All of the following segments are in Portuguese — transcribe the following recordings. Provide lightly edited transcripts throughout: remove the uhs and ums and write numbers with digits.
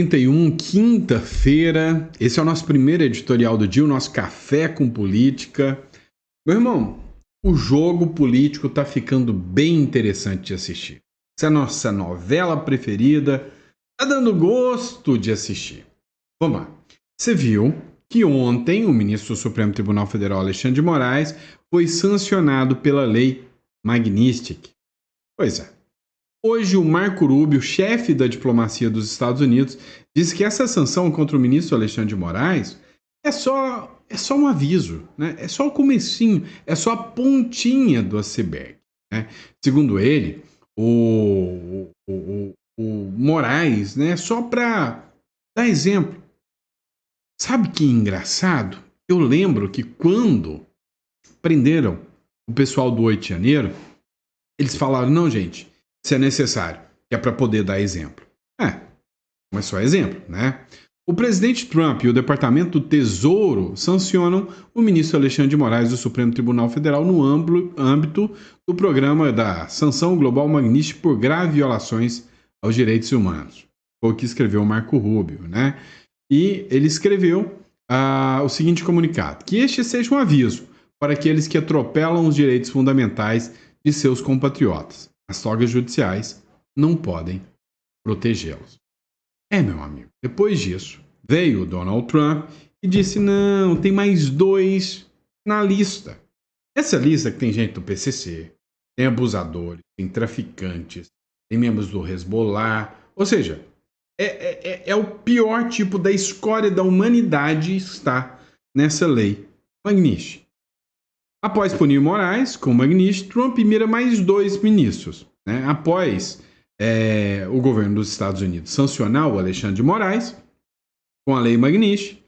31, quinta-feira. Esse é o nosso primeiro editorial do dia, o nosso café com política. Meu irmão, o jogo político tá ficando bem interessante de assistir. Essa é a nossa novela preferida, tá dando gosto de assistir. Vamos lá. Você viu que ontem o ministro do Supremo Tribunal Federal, Alexandre de Moraes, foi sancionado pela lei Magnitsky. Pois é. Hoje, o Marco Rubio, chefe da diplomacia dos Estados Unidos, disse que essa sanção contra o ministro Alexandre de Moraes é só um aviso, né? É só o comecinho, é só a pontinha do iceberg, né? Segundo ele, o Moraes, né, só para dar exemplo. Sabe que engraçado? Eu lembro que quando prenderam o pessoal do 8 de janeiro, eles falaram, não, gente, isso é necessário, que é para poder dar exemplo. Mas só exemplo, né? O presidente Trump e o Departamento do Tesouro sancionam o ministro Alexandre de Moraes do Supremo Tribunal Federal no âmbito do programa da Sanção Global Magnitsky por graves violações aos direitos humanos. Foi o que escreveu o Marco Rubio, né? E ele escreveu o seguinte comunicado, que este seja um aviso para aqueles que atropelam os direitos fundamentais de seus compatriotas. As togas judiciais não podem protegê-los. Meu amigo, depois disso, veio o Donald Trump e disse, não, tem mais 2 na lista. Essa lista que tem gente do PCC, tem abusadores, tem traficantes, tem membros do Hezbollah, ou seja, é o pior tipo da escória da humanidade está nessa lei Magnitsky. Após punir Moraes com Magnitsky, Trump mira mais 2 ministros. Né? Após o governo dos Estados Unidos sancionar o Alexandre de Moraes com a lei Magnitsky,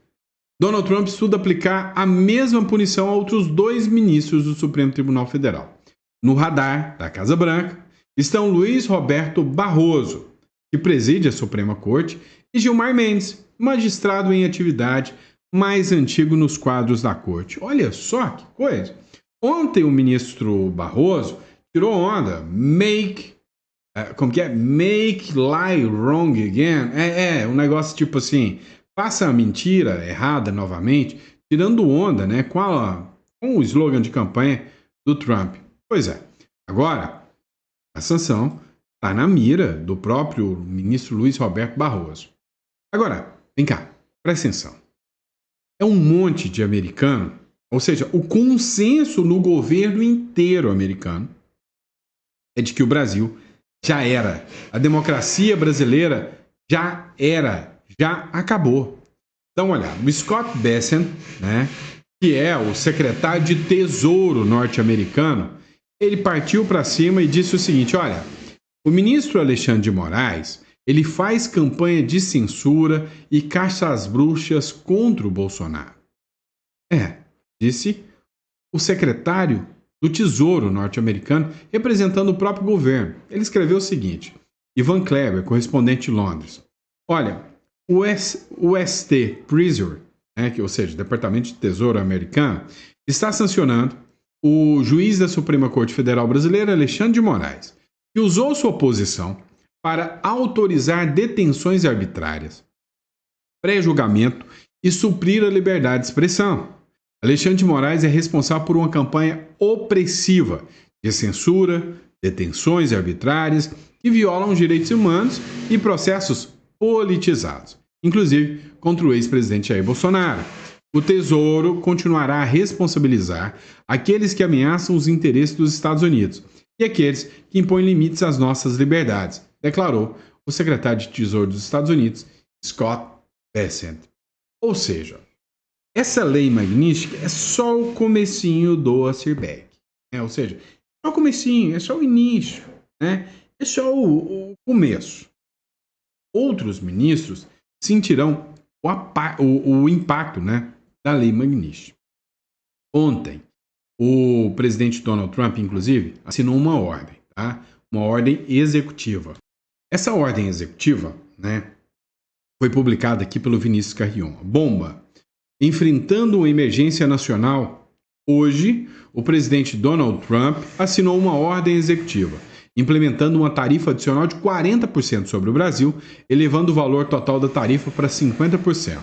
Donald Trump estuda aplicar a mesma punição a outros 2 ministros do Supremo Tribunal Federal. No radar da Casa Branca estão Luiz Roberto Barroso, que preside a Suprema Corte, e Gilmar Mendes, magistrado em atividade, mais antigo nos quadros da Corte. Olha só que coisa! Ontem o ministro Barroso tirou onda, make lie wrong again. Um negócio tipo assim, faça a mentira errada novamente, tirando onda, né, com o slogan de campanha do Trump. Pois é, agora a sanção está na mira do próprio ministro Luiz Roberto Barroso. Agora, vem cá, presta atenção. É um monte de americano, ou seja, o consenso no governo inteiro americano é de que o Brasil já era. A democracia brasileira já era, já acabou. Então, olha, o Scott Bessent, né, que é o secretário de Tesouro norte-americano, ele partiu para cima e disse o seguinte, olha, o ministro Alexandre de Moraes, ele faz campanha de censura e caça às bruxas contra o Bolsonaro. Disse o secretário do Tesouro norte-americano, representando o próprio governo. Ele escreveu o seguinte, Ivan Kleber, correspondente de Londres. Olha, o ST Treasury, ou seja, o Departamento de Tesouro americano, está sancionando o juiz da Suprema Corte Federal Brasileira, Alexandre de Moraes, que usou sua posição para autorizar detenções arbitrárias, pré-julgamento e suprir a liberdade de expressão. Alexandre de Moraes é responsável por uma campanha opressiva de censura, detenções arbitrárias que violam os direitos humanos e processos politizados, inclusive contra o ex-presidente Jair Bolsonaro. O Tesouro continuará a responsabilizar aqueles que ameaçam os interesses dos Estados Unidos e aqueles que impõem limites às nossas liberdades, declarou o secretário de Tesouro dos Estados Unidos, Scott Bessent. Ou seja, essa lei Magnitsky é só o comecinho do iceberg. Ou seja, é só o comecinho, é só o início, né? É só o começo. Outros ministros sentirão o impacto, né, da lei Magnitsky. Ontem, o presidente Donald Trump, inclusive, assinou uma ordem, tá? Uma ordem executiva. Essa ordem executiva, né, foi publicada aqui pelo Vinícius Carrion. Bomba. Enfrentando uma emergência nacional, hoje, o presidente Donald Trump assinou uma ordem executiva implementando uma tarifa adicional de 40% sobre o Brasil, elevando o valor total da tarifa para 50%.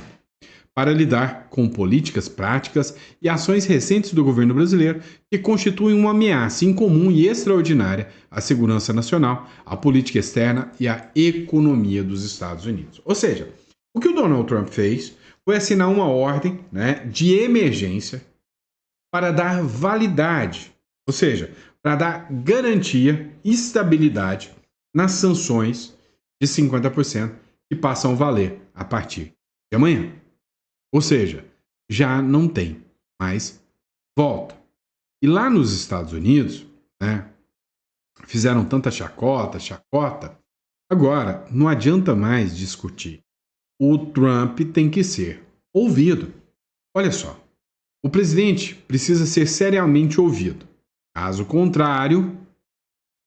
Para lidar com políticas práticas e ações recentes do governo brasileiro que constituem uma ameaça incomum e extraordinária à segurança nacional, à política externa e à economia dos Estados Unidos. Ou seja, o que o Donald Trump fez foi assinar uma ordem, de emergência para dar validade, ou seja, para dar garantia e estabilidade nas sanções de 50% que passam a valer a partir de amanhã. Ou seja, já não tem mais volta. E lá nos Estados Unidos, fizeram tanta chacota. Agora, não adianta mais discutir. O Trump tem que ser ouvido. Olha só, o presidente precisa ser seriamente ouvido. Caso contrário,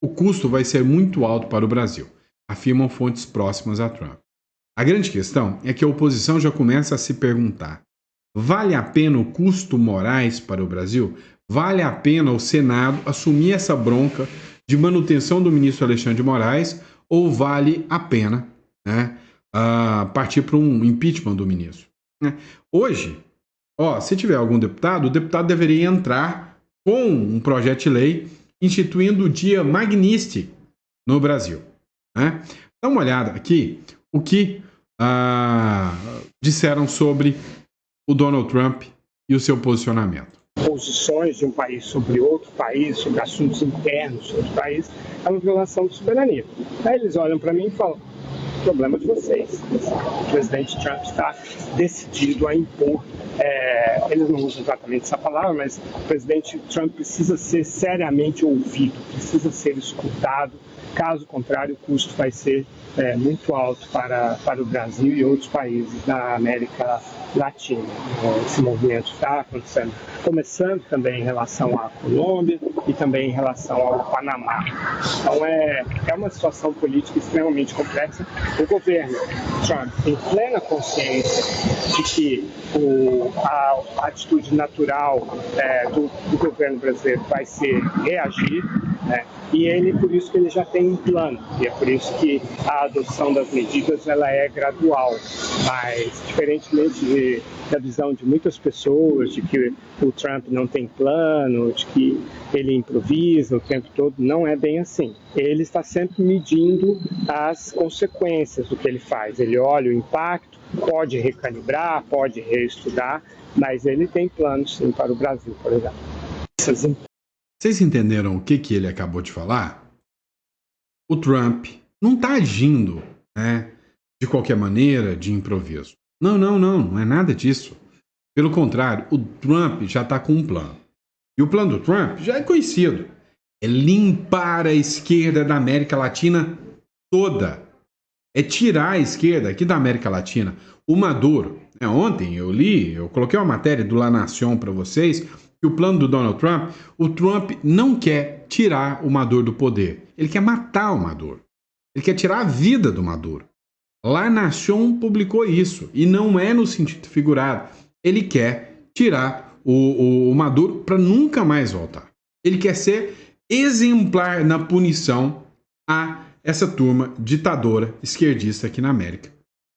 o custo vai ser muito alto para o Brasil, afirmam fontes próximas a Trump. A grande questão é que a oposição já começa a se perguntar: vale a pena o custo morais para o Brasil? Vale a pena o Senado assumir essa bronca de manutenção do ministro Alexandre de Moraes ou vale a pena partir para um impeachment do ministro? Hoje, se tiver algum deputado, o deputado deveria entrar com um projeto de lei instituindo o dia Magnitsky no Brasil. Dá uma olhada aqui o que disseram sobre o Donald Trump e o seu posicionamento. Posições de um país sobre outro país, sobre assuntos internos de outro país, é uma violação de soberania. Aí eles olham para mim e falam: problema de vocês. O presidente Trump está decidido a impor, eles não usam exatamente essa palavra, mas o presidente Trump precisa ser seriamente ouvido, precisa ser escutado. Caso contrário, o custo vai ser muito alto para o Brasil e outros países da América Latina. Esse movimento está acontecendo, começando também em relação à Colômbia e também em relação ao Panamá. Então é uma situação política extremamente complexa. O governo Trump tem plena consciência de que a atitude natural do governo brasileiro vai ser reagir, e ele, por isso que ele já tem um plano, e é por isso que a adoção das medidas ela é gradual, mas diferentemente da visão de muitas pessoas, de que o Trump não tem plano, de que ele improvisa o tempo todo, não é bem assim. Ele está sempre medindo as consequências do que ele faz, ele olha o impacto, pode recalibrar, pode reestudar, mas ele tem planos sim para o Brasil, por exemplo. Vocês entenderam o que ele acabou de falar? O Trump não está agindo de qualquer maneira, de improviso. Não é nada disso. Pelo contrário, o Trump já está com um plano. E o plano do Trump já é conhecido. É limpar a esquerda da América Latina toda. É tirar a esquerda aqui da América Latina. O Maduro, ontem eu coloquei uma matéria do La Nación para vocês, que o plano do Donald Trump, o Trump não quer tirar o Maduro do poder. Ele quer matar o Maduro. Ele quer tirar a vida do Maduro. La Nación publicou isso, e não é no sentido figurado. Ele quer tirar o Maduro para nunca mais voltar. Ele quer ser exemplar na punição a essa turma ditadora esquerdista aqui na América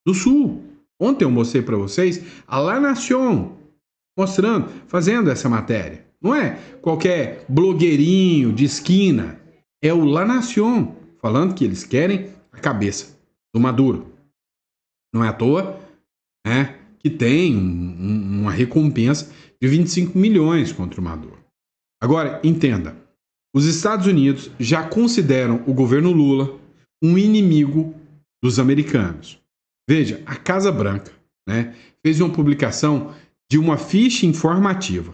do Sul. Ontem eu mostrei para vocês a La Nación fazendo essa matéria. Não é qualquer blogueirinho de esquina. É o La Nación falando que eles querem a cabeça do Maduro. Não é à toa que tem uma recompensa de 25 milhões contra o Maduro. Agora, entenda. Os Estados Unidos já consideram o governo Lula um inimigo dos americanos. Veja, a Casa Branca fez uma publicação de uma ficha informativa.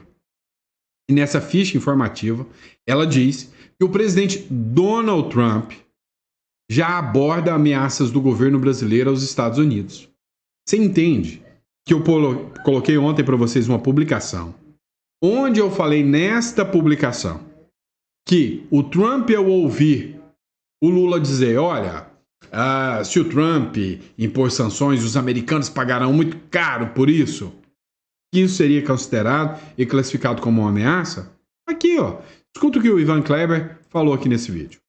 E nessa ficha informativa, ela diz que o presidente Donald Trump já aborda ameaças do governo brasileiro aos Estados Unidos. Você entende que eu coloquei ontem para vocês uma publicação, onde eu falei nesta publicação que o Trump, ao ouvir o Lula dizer, olha, se o Trump impor sanções, os americanos pagarão muito caro por isso, que isso seria considerado e classificado como uma ameaça? Aqui, escuta o que o Ivan Kleber falou aqui nesse vídeo.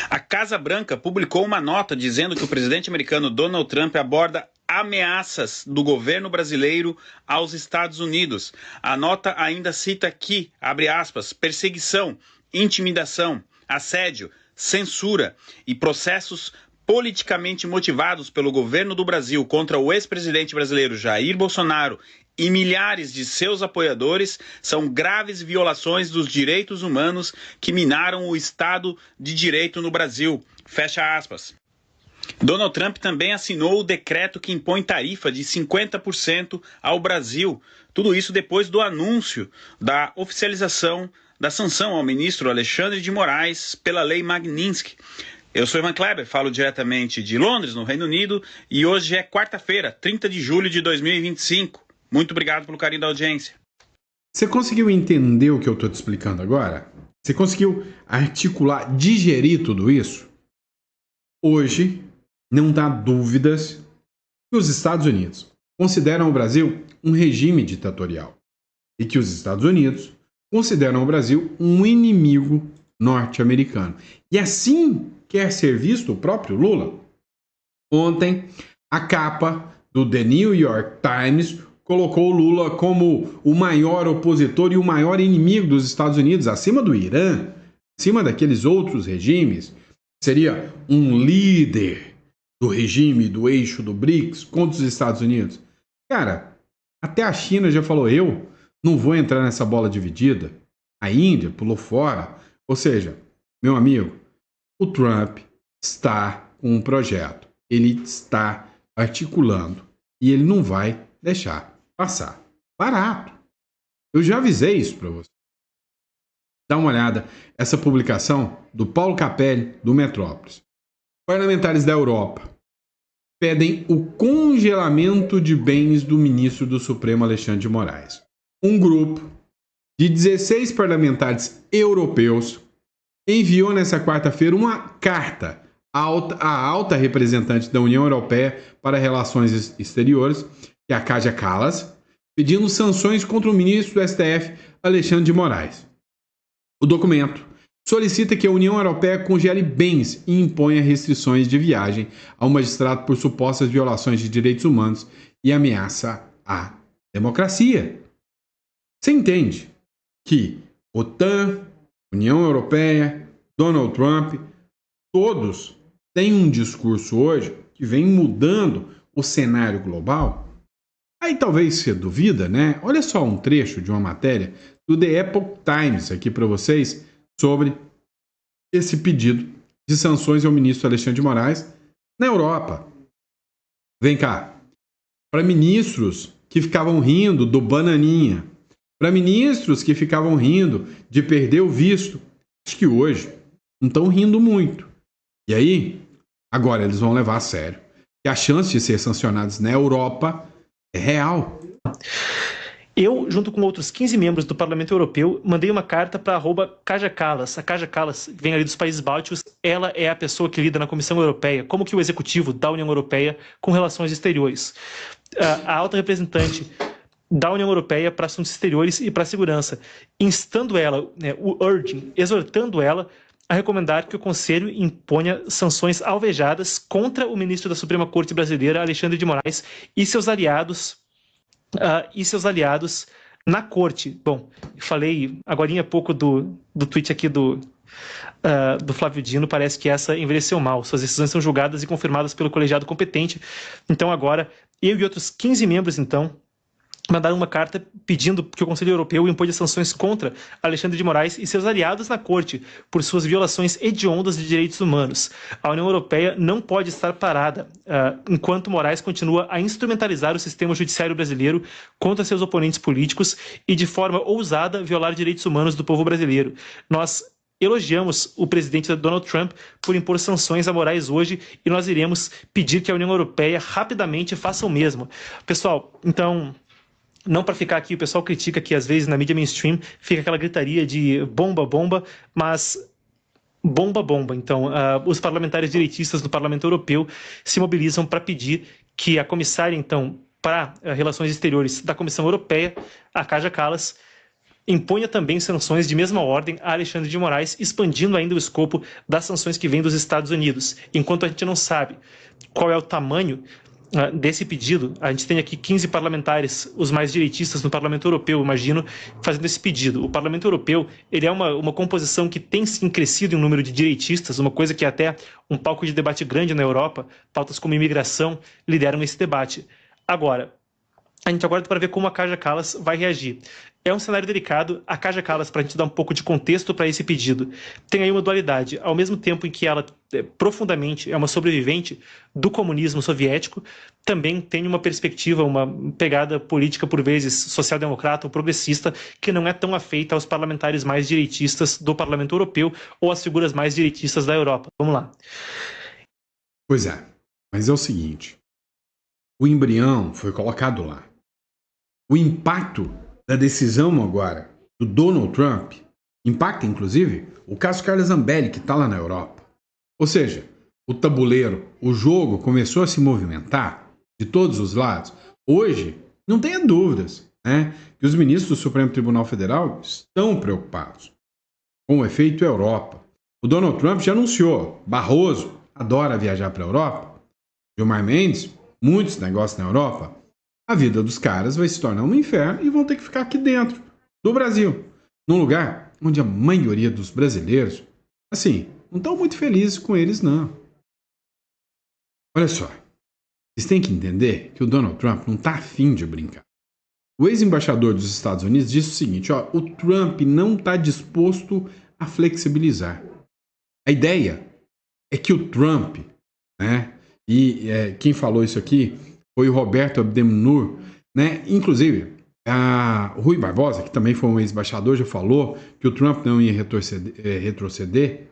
A Casa Branca publicou uma nota dizendo que o presidente americano Donald Trump aborda ameaças do governo brasileiro aos Estados Unidos. A nota ainda cita que, abre aspas, perseguição, intimidação, assédio, censura e processos politicamente motivados pelo governo do Brasil contra o ex-presidente brasileiro Jair Bolsonaro e milhares de seus apoiadores são graves violações dos direitos humanos que minaram o Estado de Direito no Brasil. Fecha aspas. Donald Trump também assinou o decreto que impõe tarifa de 50% ao Brasil. Tudo isso depois do anúncio da oficialização da sanção ao ministro Alexandre de Moraes pela Lei Magnitsky. Eu sou Ivan Kleber, falo diretamente de Londres, no Reino Unido, e hoje é quarta-feira, 30 de julho de 2025. Muito obrigado pelo carinho da audiência. Você conseguiu entender o que eu estou te explicando agora? Você conseguiu articular, digerir tudo isso? Hoje, não dá dúvidas que os Estados Unidos consideram o Brasil um regime ditatorial e que os Estados Unidos consideram o Brasil um inimigo norte-americano. E assim quer ser visto o próprio Lula. Ontem, a capa do The New York Times colocou o Lula como o maior opositor e o maior inimigo dos Estados Unidos, acima do Irã, acima daqueles outros regimes. Seria um líder do regime, do eixo do BRICS contra os Estados Unidos. Cara, até a China já falou, eu não vou entrar nessa bola dividida. A Índia pulou fora. Ou seja, meu amigo, o Trump está com um projeto. Ele está articulando e ele não vai deixar passar barato. Eu já avisei isso para você. Dá uma olhada, essa publicação do Paulo Capelli, do Metrópolis. Parlamentares da Europa pedem o congelamento de bens do ministro do Supremo Alexandre de Moraes. Um grupo de 16 parlamentares europeus enviou nessa quarta-feira uma carta à alta representante da União Europeia para Relações Exteriores, que é a Kaja Kallas, pedindo sanções contra o ministro do STF, Alexandre de Moraes. O documento solicita que a União Europeia congele bens e imponha restrições de viagem ao magistrado por supostas violações de direitos humanos e ameaça à democracia. Você entende que OTAN, União Europeia, Donald Trump, todos têm um discurso hoje que vem mudando o cenário global? Aí talvez você duvida, né? Olha só um trecho de uma matéria do The Epoch Times aqui para vocês sobre esse pedido de sanções ao ministro Alexandre de Moraes na Europa. Vem cá. Para ministros que ficavam rindo do bananinha, para ministros que ficavam rindo de perder o visto, acho que hoje não estão rindo muito. E aí, agora eles vão levar a sério. E a chance de ser sancionados na Europa é real. Eu, junto com outros 15 membros do Parlamento Europeu, mandei uma carta para a Kaja Kallas. A Kaja Kallas vem ali dos países bálticos, ela é a pessoa que lida na Comissão Europeia, como que o executivo da União Europeia com relações exteriores. A alta representante da União Europeia para assuntos exteriores e para a segurança, instando ela, exortando ela a recomendar que o Conselho imponha sanções alvejadas contra o ministro da Suprema Corte Brasileira, Alexandre de Moraes, e seus aliados na corte. Bom, falei agorinha há pouco do tweet aqui do Flávio Dino, parece que essa envelheceu mal. Suas decisões são julgadas e confirmadas pelo colegiado competente. Então agora, eu e outros 15 membros, então, mandaram uma carta pedindo que o Conselho Europeu imponha sanções contra Alexandre de Moraes e seus aliados na corte por suas violações hediondas de direitos humanos. A União Europeia não pode estar parada enquanto Moraes continua a instrumentalizar o sistema judiciário brasileiro contra seus oponentes políticos e de forma ousada violar direitos humanos do povo brasileiro. Nós elogiamos o presidente Donald Trump por impor sanções a Moraes hoje e nós iremos pedir que a União Europeia rapidamente faça o mesmo. Pessoal, então, não para ficar aqui, o pessoal critica que às vezes na mídia mainstream fica aquela gritaria de bomba, bomba, mas bomba, bomba. Então, os parlamentares direitistas do Parlamento Europeu se mobilizam para pedir que a comissária, então, para Relações Exteriores da Comissão Europeia, a Kaja Kallas, imponha também sanções de mesma ordem a Alexandre de Moraes, expandindo ainda o escopo das sanções que vêm dos Estados Unidos. Enquanto a gente não sabe qual é o tamanho desse pedido, a gente tem aqui 15 parlamentares, os mais direitistas no Parlamento Europeu, imagino, fazendo esse pedido. O Parlamento Europeu, ele é uma composição que tem sim crescido em um número de direitistas, uma coisa que é até um palco de debate grande na Europa, pautas como imigração lideram esse debate. Agora, a gente aguarda para ver como a Kaja Kallas vai reagir. É um cenário delicado. A Kaja Kallas, para a gente dar um pouco de contexto para esse pedido, tem aí uma dualidade. Ao mesmo tempo em que ela profundamente é uma sobrevivente do comunismo soviético, também tem uma perspectiva, uma pegada política, por vezes, social-democrata ou progressista, que não é tão afeita aos parlamentares mais direitistas do Parlamento Europeu ou às figuras mais direitistas da Europa. Vamos lá. Pois é, mas é o seguinte, o embrião foi colocado lá. O impacto da decisão agora do Donald Trump impacta, inclusive, o caso Carla Zambelli, que está lá na Europa. Ou seja, o tabuleiro, o jogo começou a se movimentar de todos os lados. Hoje, não tenha dúvidas, né, que os ministros do Supremo Tribunal Federal estão preocupados com o efeito Europa. O Donald Trump já anunciou, Barroso adora viajar para a Europa, Gilmar Mendes, muitos negócios na Europa, a vida dos caras vai se tornar um inferno e vão ter que ficar aqui dentro do Brasil, num lugar onde a maioria dos brasileiros, assim, não estão muito felizes com eles, não. Olha só, vocês têm que entender que o Donald Trump não está afim de brincar. O ex-embaixador dos Estados Unidos disse o seguinte, ó, o Trump não está disposto a flexibilizar. A ideia é que o Trump, né, quem falou isso aqui foi o Roberto Abdemnour, né? Inclusive, o Rui Barbosa, que também foi um ex-embaixador, já falou que o Trump não ia retroceder.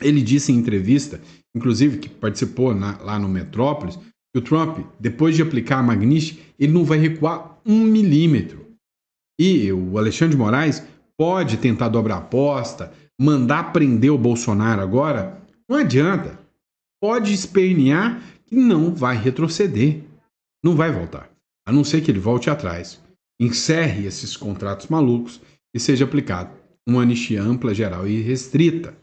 Ele disse em entrevista, inclusive que participou lá no Metrópolis, que o Trump, depois de aplicar a Magnitsky, ele não vai recuar 1 milímetro. E o Alexandre de Moraes pode tentar dobrar a aposta, mandar prender o Bolsonaro agora, não adianta. Pode espernear que não vai retroceder. Não vai voltar, a não ser que ele volte atrás, encerre esses contratos malucos e seja aplicado uma anistia ampla, geral e restrita.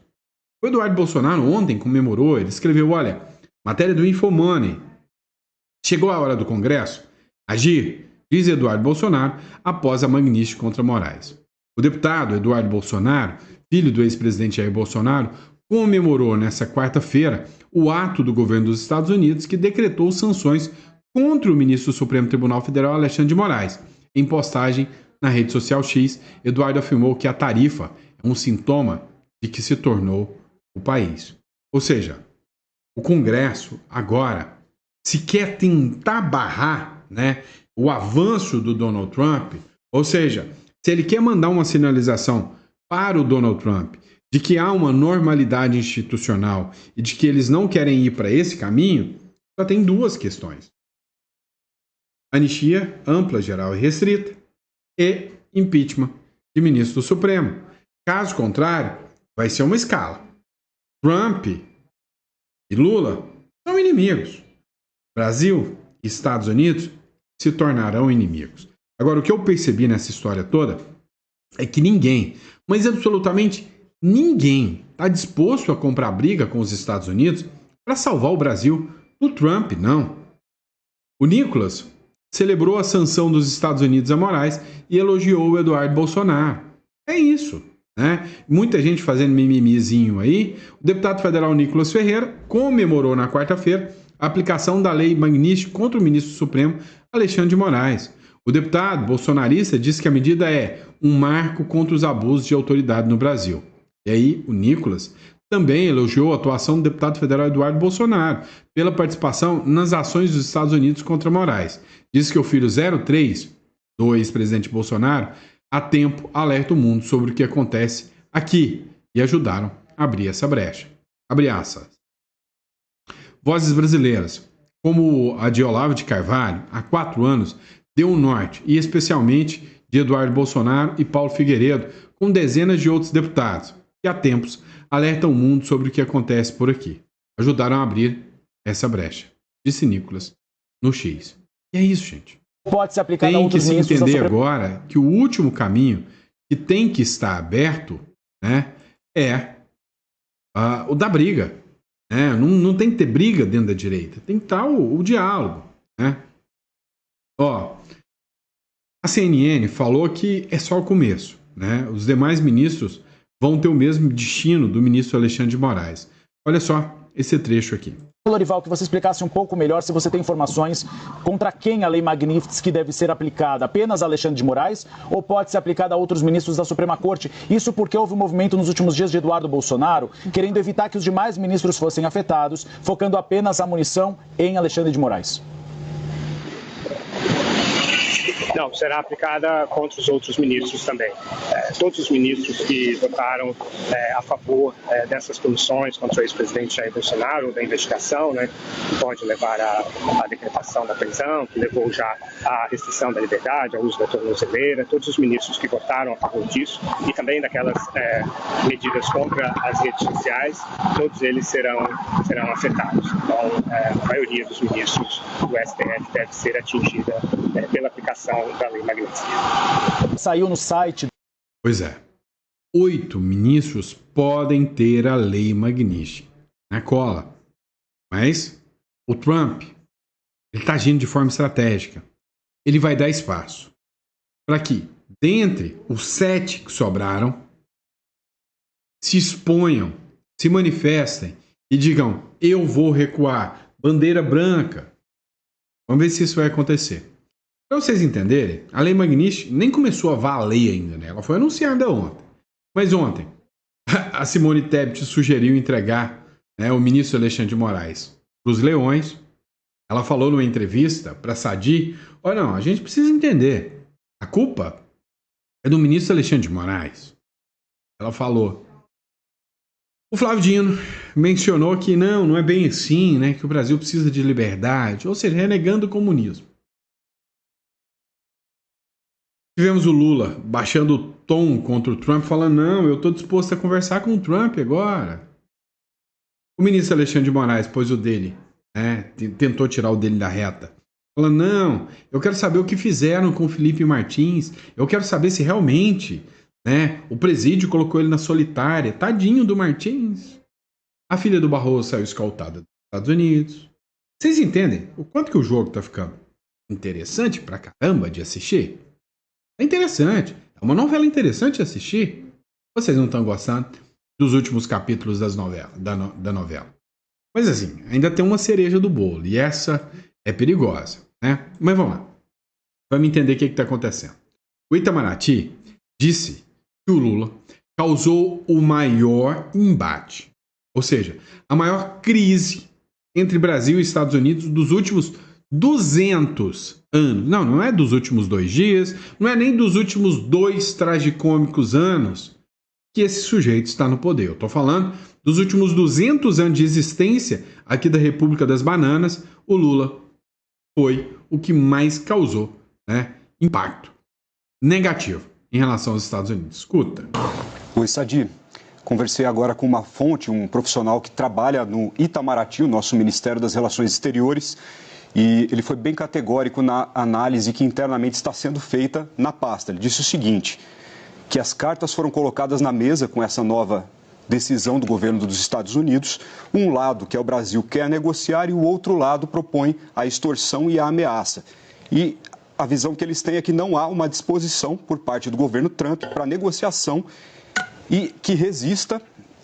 O Eduardo Bolsonaro ontem comemorou, ele escreveu, olha, matéria do Infomoney, chegou a hora do Congresso agir, diz Eduardo Bolsonaro, após a Magnitsky contra Moraes. O deputado Eduardo Bolsonaro, filho do ex-presidente Jair Bolsonaro, comemorou nesta quarta-feira o ato do governo dos Estados Unidos que decretou sanções contra o ministro do Supremo Tribunal Federal, Alexandre de Moraes. Em postagem na rede social X, Eduardo afirmou que a tarifa é um sintoma de que se tornou o país. Ou seja, o Congresso agora, se quer tentar barrar, né, o avanço do Donald Trump, ou seja, se ele quer mandar uma sinalização para o Donald Trump de que há uma normalidade institucional e de que eles não querem ir para esse caminho, só tem duas questões. Anistia ampla, geral e restrita e impeachment de ministro do Supremo. Caso contrário, vai ser uma escala. Trump e Lula são inimigos. Brasil e Estados Unidos se tornarão inimigos. Agora, o que eu percebi nessa história toda é que ninguém, mas absolutamente ninguém, está disposto a comprar briga com os Estados Unidos para salvar o Brasil do Trump, não. O Nicolas celebrou a sanção dos Estados Unidos a Moraes e elogiou o Eduardo Bolsonaro. É isso, né? Muita gente fazendo mimimizinho aí. O deputado federal Nicolas Ferreira comemorou na quarta-feira a aplicação da lei Magnitsky contra o ministro do Supremo Alexandre de Moraes. O deputado bolsonarista disse que a medida é um marco contra os abusos de autoridade no Brasil. E aí o Nicolas também elogiou a atuação do deputado federal Eduardo Bolsonaro pela participação nas ações dos Estados Unidos contra Moraes. Diz que o filho 03 do ex-presidente Bolsonaro, há tempo, alerta o mundo sobre o que acontece aqui e ajudaram a abrir essa brecha. Abre aspas. Vozes brasileiras, como a de Olavo de Carvalho, há 4 anos, deu um norte, e especialmente de Eduardo Bolsonaro e Paulo Figueiredo, com dezenas de outros deputados, que há tempos alertam o mundo sobre o que acontece por aqui. Ajudaram a abrir essa brecha, disse Nicolas no X. E é isso, gente. Pode se aplicar Tem que se entender agora que o último caminho que tem que estar aberto, né, é o da briga. Né? Não tem que ter briga dentro da direita, tem que estar o diálogo. Né? Ó, a CNN falou que é só o começo. Né? Os demais ministros vão ter o mesmo destino do ministro Alexandre de Moraes. Olha só esse trecho aqui. Lorival, que você explicasse um pouco melhor se você tem informações contra quem a Lei Magnitsky deve ser aplicada, apenas a Alexandre de Moraes ou pode ser aplicada a outros ministros da Suprema Corte? Isso porque houve um movimento nos últimos dias de Eduardo Bolsonaro querendo evitar que os demais ministros fossem afetados, focando apenas a munição em Alexandre de Moraes. Não, será aplicada contra os outros ministros também. Todos os ministros que votaram a favor dessas punições contra o ex-presidente Jair Bolsonaro, da investigação, né, que pode levar à decretação da prisão, que levou já à restrição da liberdade, ao uso da tornozeleira, todos os ministros que votaram a favor disso e também daquelas medidas contra as redes sociais, todos eles serão afetados. Então, a maioria dos ministros do STF deve ser atingida pela aplicação da Lei Magnitsky. Saiu no site. Pois é. 8 ministros podem ter a Lei Magnitsky na cola. Mas o Trump, ele está agindo de forma estratégica. Ele vai dar espaço para que, dentre os 7 que sobraram, se exponham, se manifestem e digam: eu vou recuar, bandeira branca. Vamos ver se isso vai acontecer. Para vocês entenderem, a Lei Magnitsky nem começou a valer ainda, né? Ela foi anunciada ontem. Mas ontem, a Simone Tebet sugeriu entregar, né, o ministro Alexandre de Moraes para os leões. Ela falou numa entrevista para a Sadi: olha, não, a gente precisa entender, a culpa é do ministro Alexandre de Moraes. Ela falou. O Flávio Dino mencionou que não é bem assim, né, que o Brasil precisa de liberdade, ou seja, renegando o comunismo. Tivemos o Lula baixando o tom contra o Trump, falando: não, eu estou disposto a conversar com o Trump agora. O ministro Alexandre de Moraes pôs o dele, né, tentou tirar o dele da reta. Falando: não, eu quero saber o que fizeram com o Felipe Martins, eu quero saber se realmente, né, o presídio colocou ele na solitária. Tadinho do Martins. A filha do Barroso saiu escoltada dos Estados Unidos. Vocês entendem o quanto que o jogo está ficando interessante pra caramba de assistir? É interessante. É uma novela interessante de assistir. Vocês não estão gostando dos últimos capítulos da novela. Mas assim, ainda tem uma cereja do bolo. E essa é perigosa, né? Mas vamos lá. Vamos entender o que está acontecendo. O Itamaraty disse que o Lula causou o maior embate. Ou seja, a maior crise entre Brasil e Estados Unidos dos últimos 200 anos. Não é dos últimos 2 dias, não é nem dos últimos 2 tragicômicos anos que esse sujeito está no poder. Eu estou falando dos últimos 200 anos de existência aqui da República das Bananas. O Lula foi o que mais causou, né, impacto negativo em relação aos Estados Unidos. Escuta. Oi, Sadi. Conversei agora com uma fonte, um profissional que trabalha no Itamaraty, o nosso Ministério das Relações Exteriores, e ele foi bem categórico na análise que internamente está sendo feita na pasta. Ele disse o seguinte, que as cartas foram colocadas na mesa com essa nova decisão do governo dos Estados Unidos. Um lado, que é o Brasil, quer negociar e o outro lado propõe a extorsão e a ameaça. E a visão que eles têm é que não há uma disposição por parte do governo Trump para negociação e que resista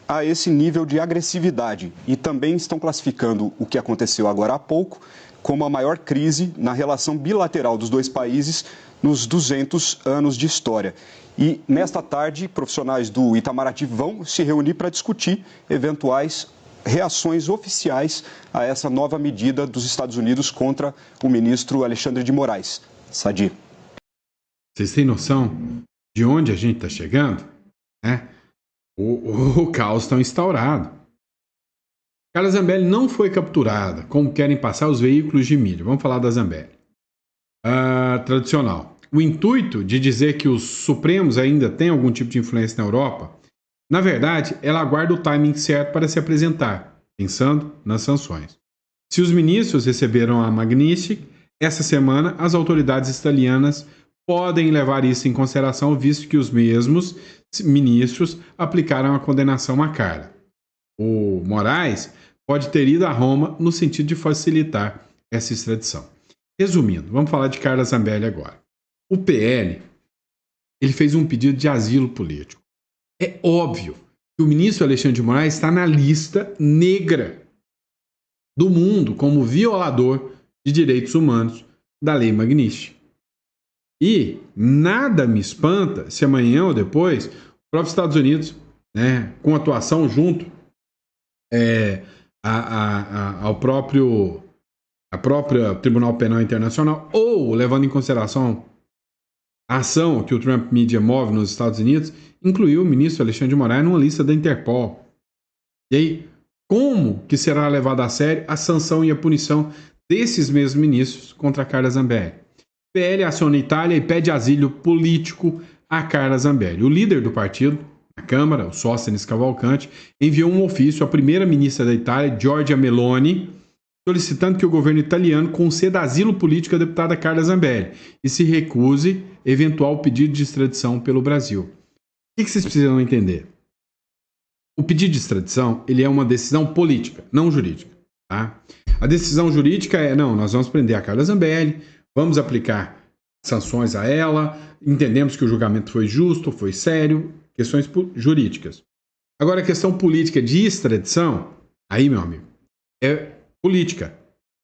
a esse nível de agressividade. E também estão classificando o que aconteceu agora há pouco como a maior crise na relação bilateral dos dois países nos 200 anos de história. E nesta tarde, profissionais do Itamaraty vão se reunir para discutir eventuais reações oficiais a essa nova medida dos Estados Unidos contra o ministro Alexandre de Moraes. Sadi. Vocês têm noção de onde a gente está chegando? Né? O caos está instaurado. Carla Zambelli não foi capturada, como querem passar os veículos de mídia. Vamos falar da Zambelli. Tradicional. O intuito de dizer que os Supremos ainda têm algum tipo de influência na Europa, na verdade, ela aguarda o timing certo para se apresentar, pensando nas sanções. Se os ministros receberam a Magnitsky, essa semana as autoridades italianas podem levar isso em consideração, visto que os mesmos ministros aplicaram a condenação à Carla. O Moraes pode ter ido a Roma no sentido de facilitar essa extradição. Resumindo, vamos falar de Carla Zambelli agora. O PL, ele fez um pedido de asilo político. É óbvio que o ministro Alexandre de Moraes está na lista negra do mundo como violador de direitos humanos da Lei Magnitsky. E nada me espanta se amanhã ou depois os próprios Estados Unidos, né, com atuação junto ao próprio Tribunal Penal Internacional, ou levando em consideração a ação que o Trump Media move nos Estados Unidos, incluiu o ministro Alexandre de Moraes numa lista da Interpol. E aí, como que será levada a sério a sanção e a punição desses mesmos ministros contra a Carla Zambelli? PL aciona a Itália e pede asilo político a Carla Zambelli. O líder do partido, na Câmara, o Sóstenes Cavalcante, enviou um ofício à primeira-ministra da Itália, Giorgia Meloni, solicitando que o governo italiano conceda asilo político à deputada Carla Zambelli e se recuse eventual pedido de extradição pelo Brasil. O que vocês precisam entender? O pedido de extradição, ele é uma decisão política, não jurídica. Tá? A decisão jurídica é, não, nós vamos prender a Carla Zambelli, vamos aplicar sanções a ela, entendemos que o julgamento foi justo, foi sério, questões jurídicas. Agora, a questão política de extradição, aí, meu amigo, é política.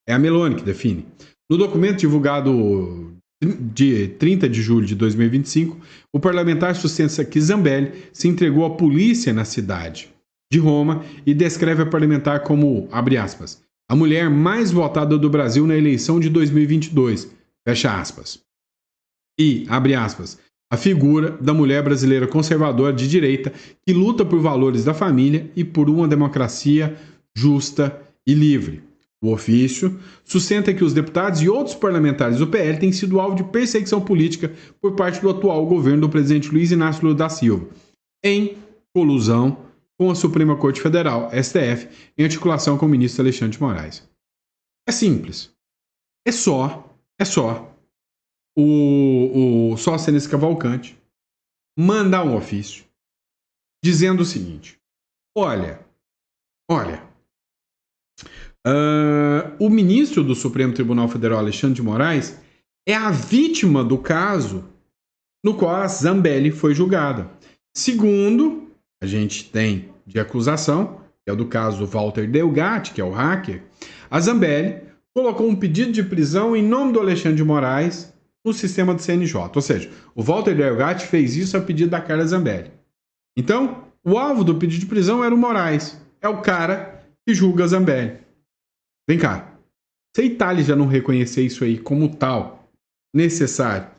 É a Meloni que define. No documento divulgado de 30 de julho de 2025, o parlamentar sustenta que Zambelli se entregou à polícia na cidade de Roma e descreve a parlamentar como, abre aspas, a mulher mais votada do Brasil na eleição de 2022, fecha aspas. E, abre aspas, a figura da mulher brasileira conservadora de direita que luta por valores da família e por uma democracia justa e livre. O ofício sustenta que os deputados e outros parlamentares do PL têm sido alvo de perseguição política por parte do atual governo do presidente Luiz Inácio Lula da Silva, em colusão com a Suprema Corte Federal, STF, em articulação com o ministro Alexandre de Moraes. É simples. É só o Sóstenes Cavalcante mandar um ofício dizendo o seguinte: olha, o ministro do Supremo Tribunal Federal, Alexandre de Moraes, é a vítima do caso no qual a Zambelli foi julgada. Segundo, a gente tem de acusação, que é o do caso do Walter Delgatti, que é o hacker, a Zambelli colocou um pedido de prisão em nome do Alexandre de Moraes no sistema do CNJ. Ou seja, o Walter Delgatti fez isso a pedido da Carla Zambelli. Então, o alvo do pedido de prisão era o Moraes. É o cara que julga a Zambelli. Vem cá, se a Itália já não reconhecer isso aí como tal, necessário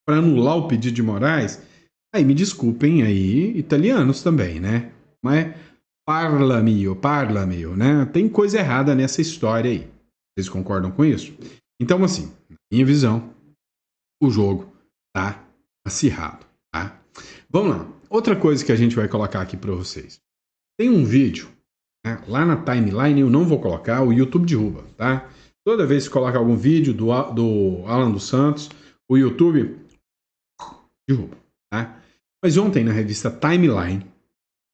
para anular o pedido de Moraes, aí me desculpem aí, italianos também, né? Mas parla mio, né? Tem coisa errada nessa história aí. Vocês concordam com isso? Então, assim, na minha visão, o jogo tá acirrado, tá? Vamos lá. Outra coisa que a gente vai colocar aqui para vocês. Tem um vídeo, né, lá na timeline, eu não vou colocar, o YouTube derruba, tá? Toda vez que coloca algum vídeo do Alan dos Santos, o YouTube derruba, tá? Mas ontem, na revista Timeline,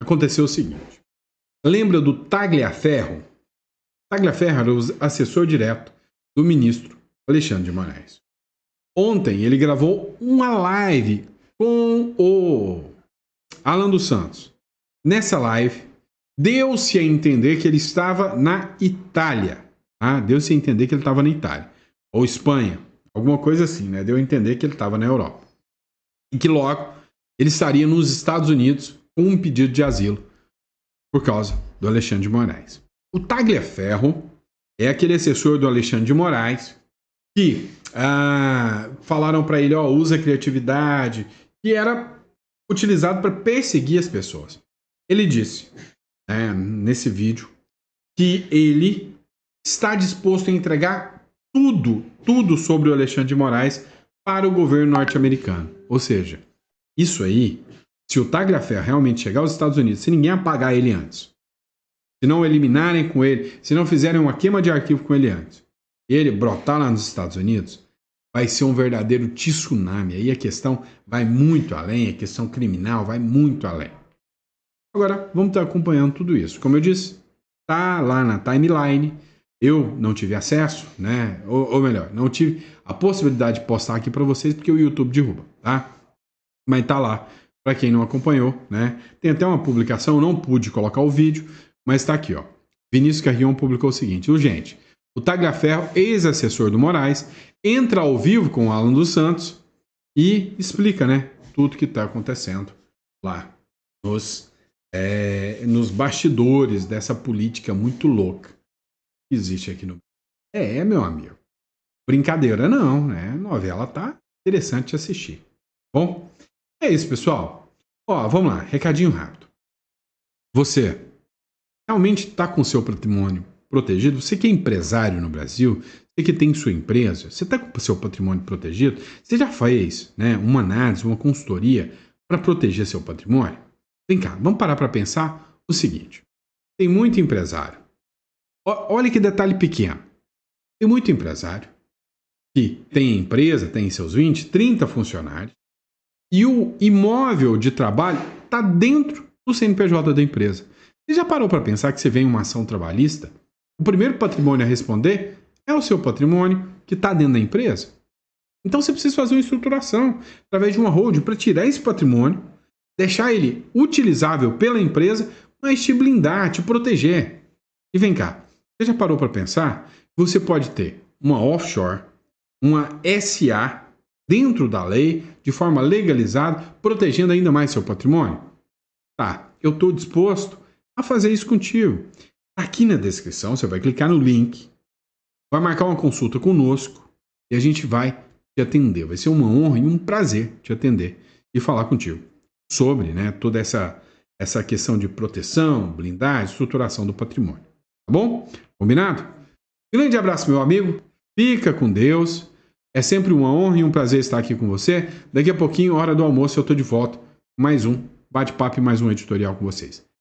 aconteceu o seguinte. Lembra do Tagliaferro? Tagliaferro era o assessor direto do ministro Alexandre de Moraes. Ontem, ele gravou uma live com o Alan dos Santos. Nessa live, deu-se a entender que ele estava na Itália. Ah, deu-se a entender que ele estava na Itália. Ou Espanha. Alguma coisa assim, né? Deu a entender que ele estava na Europa. E que logo ele estaria nos Estados Unidos com um pedido de asilo por causa do Alexandre de Moraes. O Tagliaferro é aquele assessor do Alexandre de Moraes que falaram para ele, usa a criatividade, que era utilizado para perseguir as pessoas. Ele disse, nesse vídeo, que ele está disposto a entregar tudo sobre o Alexandre de Moraes para o governo norte-americano. Ou seja, isso aí, se o Tagliaferro realmente chegar aos Estados Unidos, se ninguém apagar ele antes, se não eliminarem com ele, se não fizerem uma queima de arquivo com ele antes, e ele brotar lá nos Estados Unidos, vai ser um verdadeiro tsunami. Aí a questão vai muito além, a questão criminal vai muito além. Agora, vamos estar acompanhando tudo isso. Como eu disse, tá lá na timeline. Eu não tive acesso, né? Ou melhor, não tive a possibilidade de postar aqui para vocês porque o YouTube derruba, tá? Mas tá lá, para quem não acompanhou, né? Tem até uma publicação, não pude colocar o vídeo, mas tá aqui, ó. Vinícius Carrion publicou o seguinte: urgente, o Tagliaferro, ex-assessor do Moraes, entra ao vivo com o Alan dos Santos e explica, né? Tudo que tá acontecendo lá nos bastidores dessa política muito louca que existe aqui no Brasil. Meu amigo. Brincadeira não, né? A novela tá interessante de assistir. Bom, é isso, pessoal. Ó, vamos lá, recadinho rápido. Você realmente está com o seu patrimônio protegido? Você que é empresário no Brasil, você que tem sua empresa, você está com o seu patrimônio protegido? Você já fez, né, uma análise, uma consultoria para proteger seu patrimônio? Vem cá, vamos parar para pensar o seguinte. Tem muito empresário. Olha que detalhe pequeno. Tem muito empresário que tem empresa, tem seus 20, 30 funcionários, e o imóvel de trabalho está dentro do CNPJ da empresa. Você já parou para pensar que você vem uma ação trabalhista? O primeiro patrimônio a responder é o seu patrimônio que está dentro da empresa. Então você precisa fazer uma estruturação através de uma holding para tirar esse patrimônio, deixar ele utilizável pela empresa, mas te blindar, te proteger. E vem cá, você já parou para pensar que você pode ter uma offshore, uma SA dentro da lei, de forma legalizada, protegendo ainda mais seu patrimônio? Tá, eu estou disposto a fazer isso contigo. Aqui na descrição você vai clicar no link, vai marcar uma consulta conosco e a gente vai te atender. Vai ser uma honra e um prazer te atender e falar contigo sobre, né, toda essa questão de proteção, blindagem, estruturação do patrimônio. Tá bom? Combinado? Grande abraço, meu amigo. Fica com Deus. É sempre uma honra e um prazer estar aqui com você. Daqui a pouquinho, hora do almoço, eu estou de volta. Mais um bate-papo e mais um editorial com vocês.